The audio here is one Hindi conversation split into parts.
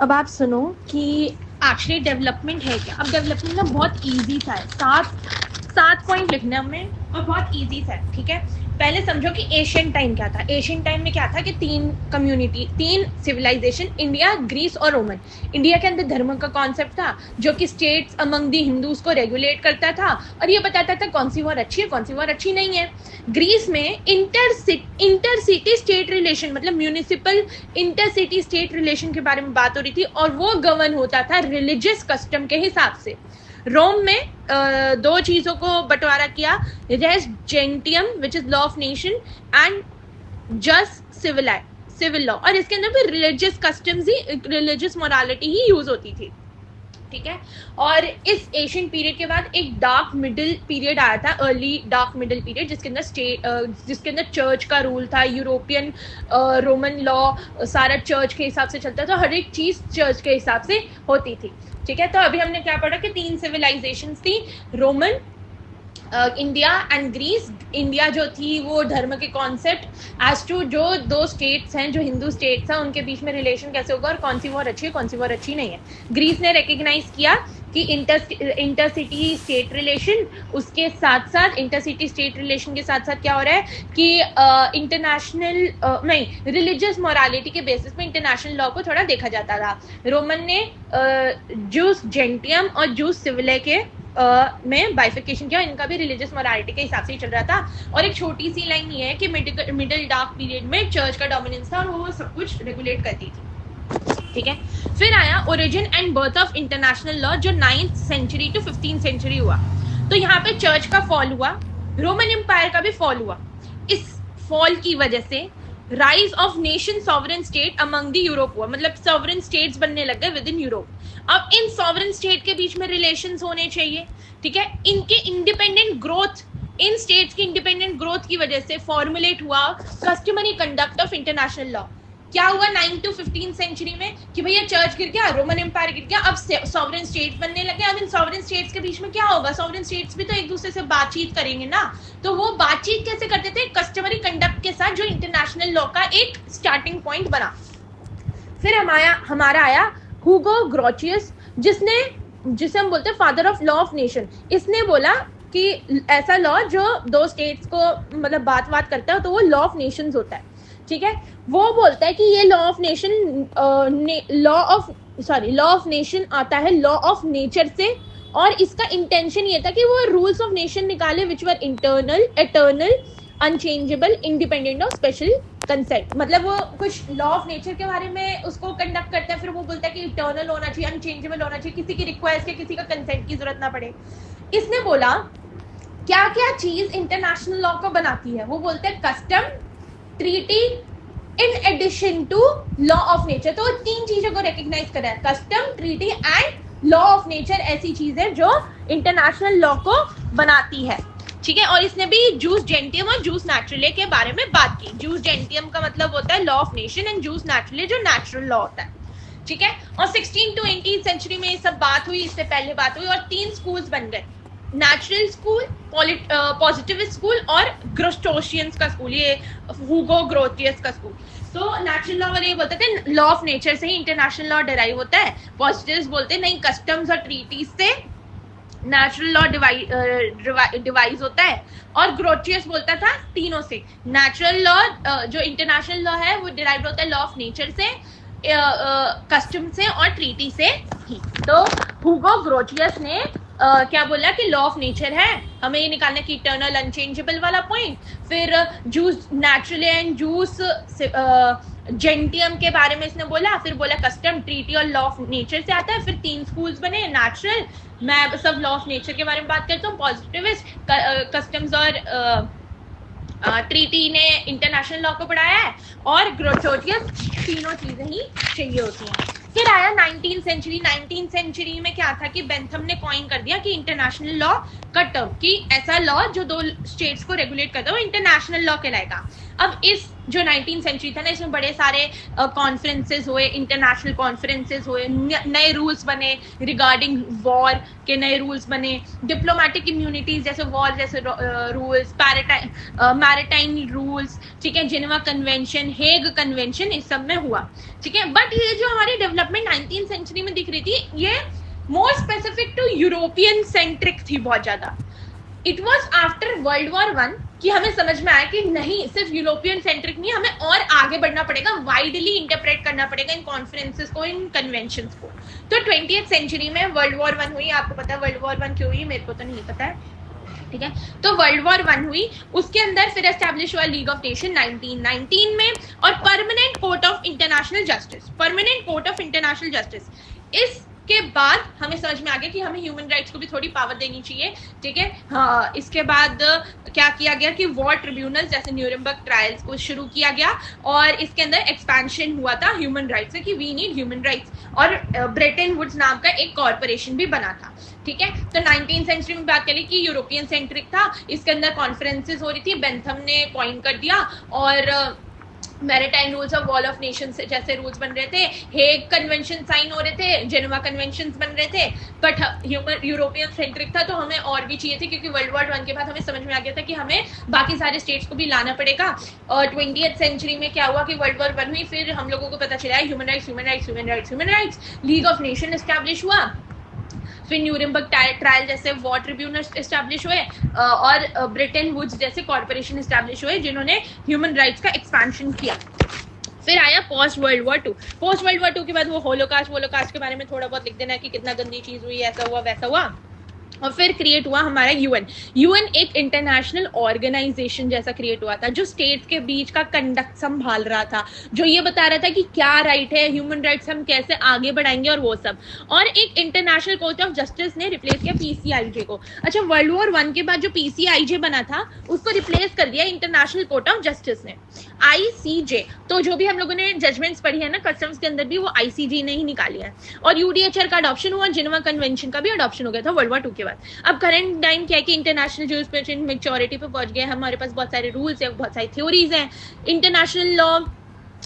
अब आप सुनो कि एक्चुअली डेवलपमेंट है क्या। अब डेवलपमेंट ना बहुत ईजी सा है, सात पॉइंट लिखने हमें और बहुत ईजी सा है, ठीक है। पहले समझो कि एशियन टाइम क्या था। एशियन टाइम में क्या था कि तीन कम्युनिटी, तीन सिविलाइजेशन, इंडिया, ग्रीस और रोमन। इंडिया के अंदर धर्म का कॉन्सेप्ट था जो कि स्टेट्स अमंग दी हिंदूज को रेगुलेट करता था और ये बताता था कौन सी वॉर अच्छी है, कौन सी वॉर अच्छी नहीं है। ग्रीस में इंटरसिटी स्टेट रिलेशन, मतलब म्यूनिसिपल इंटरसिटी स्टेट रिलेशन के बारे में बात हो रही थी और वो गवर्न होता था रिलीजियस कस्टम के हिसाब से। रोम में दो चीजों को बंटवारा किया, रेस जेंटियम which is law of nation and just civil law, और इसके अंदर भी रिलीजियस कस्टम्स ही, रिलीजियस मोरालिटी ही यूज होती थी, ठीक है। और इस एशियन पीरियड के बाद एक डार्क मिडिल पीरियड आया था, अर्ली डार्क मिडिल पीरियड, जिसके अंदर चर्च का रूल था, यूरोपियन रोमन लॉ सारा चर्च के हिसाब से चलता था, हर एक चीज चर्च के हिसाब से होती थी, ठीक है। तो अभी हमने क्या पढ़ा कि तीन सिविलाइजेशंस थी, Roman, India and Greece. India जो थी वो धर्म के कॉन्सेप्ट एज टू जो दो स्टेट्स हैं, जो हिंदू स्टेट्स हैं, उनके बीच में रिलेशन कैसे होगा और कौन सी वॉर अच्छी है, कौन सी वॉर अच्छी नहीं है। ग्रीस ने रिकग्नाइज किया कि इंटरसिटी स्टेट रिलेशन, उसके साथ साथ इंटरसिटी स्टेट रिलेशन के साथ साथ क्या हो रहा है कि इंटरनेशनल नहीं, रिलीजियस मोरालिटी के बेसिस पे इंटरनेशनल लॉ को थोड़ा देखा जाता था। रोमन ने जूस जेंटियम और जूस सिविले के में बाइफिकेशन किया, इनका भी रिलीजियस मोरालिटी के हिसाब से ही चल रहा था। और एक छोटी सी लाइन ये है कि मिडिल डार्क पीरियड में चर्च का डोमिनेंस था और वो सब कुछ रेगुलेट करती थी, ठीक है। फिर आया origin and birth of international law, जो 9th century to 15th century हुआ। तो यहाँ पे चर्च का फॉल हुआ, रोमन एम्पायर का भी फॉल हुआ। इस फॉल की वजह से rise of nation sovereign state among the Europe हुआ, मतलब सॉवरेन स्टेट्स बनने लग गए विद इन यूरोप। अब इन सॉवरेन स्टेट के बीच में रिलेशंस होने चाहिए, ठीक है। इनके इंडिपेंडेंट ग्रोथ, इन स्टेट्स की इंडिपेंडेंट ग्रोथ की वजह से फॉर्मुलेट हुआ customary conduct of international law. क्या हुआ 9 to 15 सेंचुरी में कि भैया चर्च गिर गया, रोमन एम्पायर गिर गया, अब सॉवरेन स्टेट्स बनने लगे। अब इन सॉवरेन स्टेट्स के बीच में क्या होगा, सॉवरेन स्टेट्स भी तो एक दूसरे से बातचीत करेंगे ना, तो वो बातचीत कैसे करते थे, कस्टमरी कंडक्ट के साथ, जो इंटरनेशनल लॉ का एक स्टार्टिंग पॉइंट बना। फिर हमारा आया हुगो ग्रोचियस, जिसे हम बोलते हैं father of law of nation. इसने बोला कि ऐसा लॉ जो दो स्टेट्स को मतलब बात करता है तो वो लॉ ऑफ नेशंस होता है, ठीक है। वो बोलता है कि ये लॉ ऑफ नेशन आता है लॉ ऑफ नेचर से, और इसका इंटेंशन ये था कि वो रूल्स ऑफ नेशन निकाले which were internal, eternal, unchangeable, independent of special consent. मतलब वो कुछ लॉ ऑफ नेचर के बारे में उसको कंडक्ट करता है, फिर वो बोलता है कि इटर्नल होना चाहिए, अनचेंजेबल होना चाहिए, किसी की रिक्वेस्ट या किसी का कंसेंट की जरूरत ना पड़े। इसने बोला क्या क्या चीज इंटरनेशनल लॉ को बनाती है, वो बोलते हैं custom, treaty, in addition to law of nature. तो तीन चीजों को रिकॉग्नाइज कर रहा है, custom, treaty and law of nature. ऐसी चीज है जो इंटरनेशनल लॉ को बनाती है, ठीक है। और इसने भी जूस जेंटियम और जूस नेचुरले के बारे में बात की। जूस जेंटियम का मतलब होता है लॉ ऑफ नेशन एंड जूस नेचुरले जो नेचुरल लॉ होता है, ठीक है। और 16 to 18 सेंचुरी में ये सब बात हुई, इससे पहले बात हुई, और तीन स्कूल्स बन गए, नेचुरल स्कूल, पॉजिटिविस्ट स्कूल और ग्रोस्टोशियंस का स्कूल, ये हुगो ग्रोचियस का स्कूल। तो नेचुरल लॉ वाले ये बोलते थे लॉ ऑफ नेचर से ही इंटरनेशनल लॉ डिराइव होता है। पॉजिटिविस्ट बोलते नहीं, कस्टम्स और ट्रीटीज से नेचुरल लॉ डिवाइस होता है। और ग्रोचियस बोलता था तीनों से, नेचुरल लॉ जो इंटरनेशनल लॉ है वो डिराइव होता है लॉ ऑफ नेचर से, कस्टम से और ट्रीटी से ही। तो हुगो ग्रोचियस ने क्या बोला कि लॉ ऑफ नेचर है, हमें ये निकालना कि इटर्नल अनचेंजेबल वाला पॉइंट। फिर जूस नेचुरल एंड जूस जेंटियम के बारे में इसने बोला। फिर बोला कस्टम, ट्रीटी और लॉ ऑफ नेचर से आता है। फिर तीन स्कूल्स बने, नेचुरल, मैं सब लॉ ऑफ नेचर के बारे में बात करता हूँ, पॉजिटिविस्ट, कस्टम्स और ट्रीटी ने इंटरनेशनल लॉ को पढ़ाया है, और ग्रोचोटियस तीनों चीजें ही चाहिए होती हैं। फिर आया 19th सेंचुरी। 19th सेंचुरी में क्या था कि बेंथम ने कॉइन कर दिया कि इंटरनेशनल लॉ का टर्म, कि ऐसा लॉ जो दो स्टेट्स को रेगुलेट करता है वो इंटरनेशनल लॉ कहलाएगा। अब इस जो 19th सेंचुरी था ना, इसमें बड़े सारे कॉन्फ्रेंसेस हुए, इंटरनेशनल कॉन्फ्रेंसेस हुए, नए रूल्स बने रिगार्डिंग वॉर के, नए रूल्स बने, डिप्लोमेटिक इम्यूनिटीज जैसे वॉर जैसे रूल्स, मैरिटाइम रूल्स, ठीक है, जिनेवा कन्वेंशन, हेग कन्वेंशन, इस सब में हुआ, ठीक है। बट ये जो हमारी डेवलपमेंट सेंचुरी में दिख रही थी ये more specific to European centric थी बहुत ज्यादा। It was after world war one कि हमें समझ में आया कि नहीं सिर्फ यूरोपियन सेंट्रिक नहीं, हमें और आगे बढ़ना पड़ेगा, वाइडली इंटरप्रेट करना पड़ेगा इन कॉन्फ्रेंसेस को, इन कन्वेंशंस को। तो 20th सेंचुरी में वर्ल्ड वॉर वन हुई। आपको पता है वर्ल्ड वॉर वन क्यों हुई? मेरे को तो नहीं पता है, ठीक है। तो वर्ल्ड वॉर वन हुई, उसके अंदर फिर एस्टैब्लिश हुआ लीग ऑफ नेशन 1919 में, और permanent court of international justice, permanent court of international justice. इसके बाद हमें समझ में आ गया कि हमें ह्यूमन राइट्स को भी थोड़ी पावर देनी चाहिए, ठीक है। हाँ, इसके बाद क्या किया गया कि वॉर ट्रिब्यूनल जैसे न्यूरेमबर्ग ट्रायल्स को शुरू किया गया, और इसके अंदर एक्सपेंशन हुआ था ह्यूमन राइट्स से कि वी नीड ह्यूमन राइट्स, और ब्रेटन वुड्स नाम का एक कॉर्पोरेशन भी बना था, ठीक है। तो 19th सेंचुरी में बात करें कि यूरोपियन सेंट्रिक था, इसके अंदर कॉन्फ्रेंसेस हो रही थी, बेंथम ने कॉइन कर दिया, और maritime rules of wall of Nations जैसे रूल्स बन रहे थे, हेग कन्वेंशन साइन हो रहे थे, जेनेवा कन्वेंशंस बन रहे थे। बट यूरोपियन सेंट्रिक था, तो हमें और भी चाहिए थे, क्योंकि वर्ल्ड वॉर वन के बाद हमें समझ में आ गया था कि हमें बाकी सारे स्टेट्स को भी लाना पड़ेगा। और 20th सेंचुरी में क्या हुआ कि वर्ल्ड वॉर वन हुई, फिर हम लोगों को पता चला human rights, human rights, human rights, human rights, league of nation establish हुआ, फिर न्यूरेमबर्ग ट्रायल जैसे वॉर ट्रिब्यूनल एस्टैब्लिश हुए, और ब्रिटेन वुड्स जैसे कॉर्पोरेशन एस्टैब्लिश हुए जिन्होंने ह्यूमन राइट्स का एक्सपेंशन किया। फिर आया post world war two. Post world war two के बाद वो होलोकास्ट के बारे में थोड़ा बहुत लिख देना है कि कितना गंदी चीज हुई, ऐसा हुआ वैसा हुआ। और फिर क्रिएट हुआ हमारा यूएन एक इंटरनेशनल ऑर्गेनाइजेशन जैसा क्रिएट हुआ था, जो स्टेट्स के बीच का कंडक्ट संभाल रहा था, जो ये बता रहा था कि क्या राइट है, ह्यूमन राइट्स हम कैसे आगे बढ़ाएंगे और वो सब। और एक इंटरनेशनल कोर्ट ऑफ जस्टिस ने रिप्लेस किया पीसीआईजे को। अच्छा, वर्ल्ड वॉर वन के बाद जो पीसीआईजे बना था उसको रिप्लेस कर दिया इंटरनेशनल कोर्ट ऑफ जस्टिस ने, आईसीजे। तो जो भी हम लोगों ने जजमेंट्स पढ़ी है ना कस्टम्स के अंदर भी, वो आईसीजे ने ही निकाली है। और यूडीएचआर का अडॉप्शन हुआ, जिनेवा कन्वेंशन का भी अडॉप्शन हो गया था वर्ल्ड वॉर टू के बाद। अब करंट टाइम क्या है कि इंटरनेशनल ज्यूरिसडिक्शन मेच्योरिटी पे पहुंच गए, हमारे पास बहुत सारे रूल्स हैं, बहुत सारी थ्योरीज हैं। इंटरनेशनल लॉ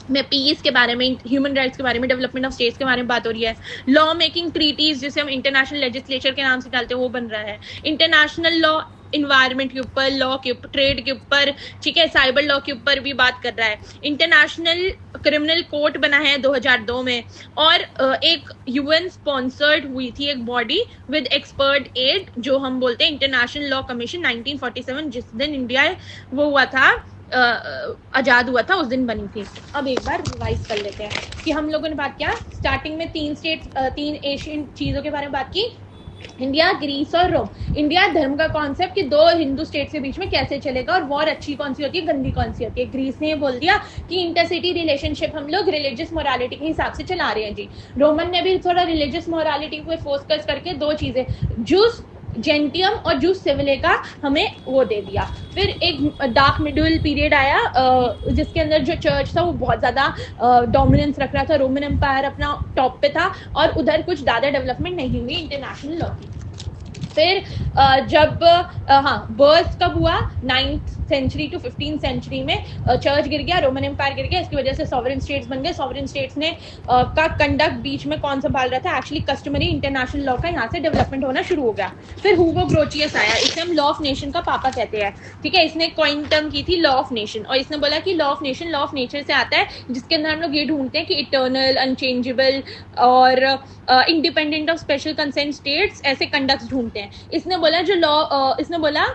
में पीस के बारे में, ह्यूमन राइट्स के बारे में, डेवलपमेंट ऑफ स्टेट्स के बारे में बात हो रही है। लॉ मेकिंग ट्रीटीज जिसे हम इंटरनेशनल लेजिस्लेचर के नाम से डालते हैं वो बन रहा है। इंटरनेशनल लॉ इन्वायरमेंट के ऊपर, लॉ के ऊपर, ट्रेड के ऊपर, ठीक है, साइबर लॉ के ऊपर भी बात कर रहा है। इंटरनेशनल क्रिमिनल कोर्ट बना है 2002 में, और एक यूएन स्पॉन्सर्ड हुई थी एक बॉडी विद एक्सपर्ट एड, जो हम बोलते हैं इंटरनेशनल लॉ कमीशन 1947, जिस दिन इंडिया वो हुआ था, आजाद हुआ था, उस दिन बनी थी। अब एक बार रिवाइज कर लेते हैं कि हम लोगों ने बात किया स्टार्टिंग में तीन एशियन चीजों के बारे में बात की, इंडिया, ग्रीस और रोम। इंडिया धर्म का कॉन्सेप्ट कि दो हिंदू स्टेट के बीच में कैसे चलेगा, और वॉर अच्छी कौन सी होती है, गंदी कौन सी होती है। ग्रीस ने ये बोल दिया कि इंटरसिटी रिलेशनशिप हम लोग रिलीजियस मोरालिटी के हिसाब से चला रहे हैं जी। रोमन ने भी थोड़ा रिलीजियस मोरालिटी पे फोकस करके दो चीजें, जूस जेंटियम और जूस सिविले का हमें वो दे दिया। फिर एक डार्क मिडिल पीरियड आया जिसके अंदर जो चर्च था वो बहुत ज़्यादा डोमिनेंस रख रहा था, रोमन एम्पायर अपना टॉप पे था, और उधर कुछ ज़्यादा डेवलपमेंट नहीं हुई इंटरनेशनल लॉ की। फिर जब बर्थ कब हुआ, 9th century to 15th century में चर्च गिर गया, रोमन एम्पायर गिर गया, इसकी वजह से सॉवरेन स्टेट्स बन गए। सॉवरेन स्टेट्स ने का कंडक्ट बीच में कौन संभाल रहा था, एक्चुअली कस्टमरी इंटरनेशनल लॉ का यहाँ से डेवलपमेंट होना शुरू हो गया। फिर हुगो ग्रोचियस आया, इसे हम लॉ ऑफ नेशन का पापा कहते हैं, ठीक है। इसने कॉइन टर्म की थी लॉ ऑफ नेशन, और इसने बोला कि law of nation law of nature से आता है, जिसके अंदर हम लोग ये ढूंढते हैं कि इटर्नल, अनचेंजेबल और independent of special consent states, ऐसे कंडक्ट्स ढूंढते हैं। इसने बोला जो लॉ, इसने बोला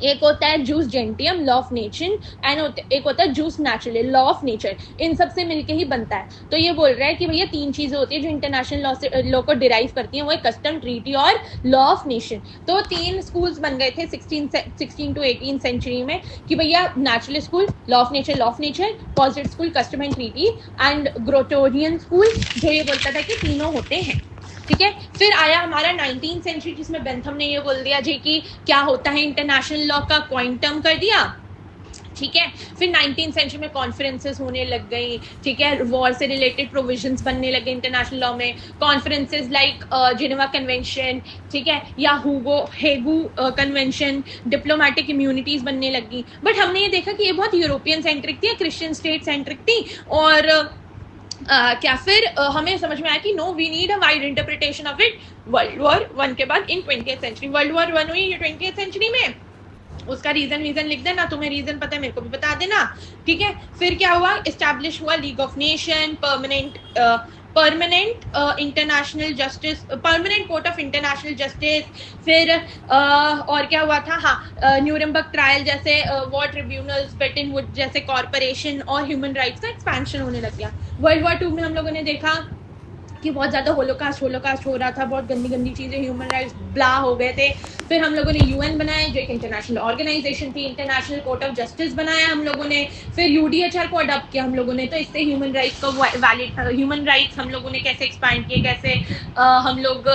एक होता है जूस जेंटियम लॉ ऑफ नेशन, एंड एक होता है जूस नेचुरल लॉ ऑफ नेचर, इन सब से मिलके ही बनता है। तो ये बोल रहा है कि भैया तीन चीजें होती है जो इंटरनेशनल लॉ से लॉ को डिराइव करती हैं, वो है कस्टम, ट्रीटी और लॉ ऑफ नेशन। तो तीन स्कूल्स बन गए थे 16 to 18 सेंचुरी में कि भैया natural school law of nature, positive school custom and treaty, and Grotian school जो ये बोलता था कि तीनों होते हैं, ठीक है। फिर आया हमारा 19th सेंचुरी, जिसमें बेंथम ने ये बोल दिया जी कि क्या होता है इंटरनेशनल लॉ का क्वाइन टर्म कर दिया, ठीक है। फिर 19th सेंचुरी में कॉन्फ्रेंसेस होने लग गई, ठीक है, वॉर से रिलेटेड प्रोविजंस बनने लगे इंटरनेशनल लॉ में, कॉन्फ्रेंसेस लाइक जिनेवा कन्वेंशन, ठीक है, या हेगू कन्वेंशन, डिप्लोमेटिक इम्यूनिटीज बनने लगी। बट हमने ये देखा कि ये बहुत यूरोपियन सेंट्रिक थी, क्रिश्चियन स्टेट सेंट्रिक थी, और क्या फिर हमें समझ में आया कि no, we need a wide interpretation of it world war one के बाद in 20th century. World war one हुई ये 20th सेंचुरी में, उसका रीजन लिख देना, तुम्हें रीजन पता है मेरे को भी बता देना, ठीक है। फिर क्या हुआ, एस्टैब्लिश हुआ league of nation, permanent permanent international justice, permanent court of international justice, फिर और क्या हुआ था, हाँ न्यूरमबर्ग ट्रायल जैसे वॉर ट्रिब्यूनल्स, ब्रेटन वुड जैसे कॉरपोरेशन, और ह्यूमन राइट्स का एक्सपेंशन होने लग गया। वर्ल्ड वॉर 2 में हम लोगों ने देखा कि बहुत ज़्यादा होलोकास्ट हो रहा था, बहुत गंदी गंदी चीज़ें, ह्यूमन राइट्स ब्ला हो गए थे। फिर हम लोगों ने यूएन बनाया जो एक इंटरनेशनल ऑर्गेनाइजेशन थी, इंटरनेशनल कोर्ट ऑफ जस्टिस बनाया हम लोगों ने, फिर यूडीएचआर को अडॉप्ट किया हम लोगों ने। तो इससे ह्यूमन राइट्स को वैलिड, ह्यूमन राइट्स हम लोगों ने कैसे एक्सपैंड किए, कैसे हम लोग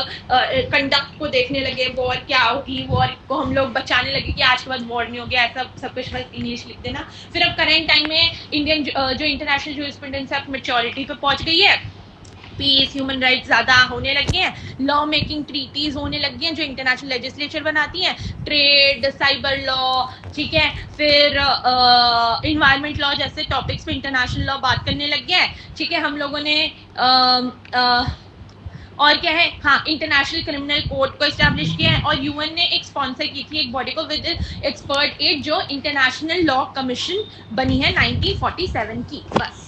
कंडक्ट को देखने लगे, वॉर क्या होगी, वॉर को हम लोग बचाने लगे कि आज के बाद वॉर नहीं हो गया, ऐसा सब कुछ बस इंग्लिश लिख देना। फिर अब करेंट टाइम में इंडियन जो इंटरनेशनल जूरिस्प्रूडेंस है मेच्योरिटी पे पहुंच गई है, पीस, ह्यूमन राइट्स ज़्यादा होने लगे हैं, लॉ मेकिंग ट्रीटीज होने लगी हैं जो इंटरनेशनल लेजिस्लेचर बनाती हैं, ट्रेड, साइबर लॉ, ठीक है, फिर इन्वायरमेंट लॉ जैसे टॉपिक्स पे इंटरनेशनल लॉ बात करने लग गया है, ठीक है। हम लोगों ने और क्या है, हाँ इंटरनेशनल क्रिमिनल कोर्ट को इस्टेब्लिश किया है, और यूएन ने एक स्पॉन्सर की थी एक बॉडी को विद एक्सपर्ट एड जो इंटरनेशनल लॉ कमीशन बनी है 1947 की। बस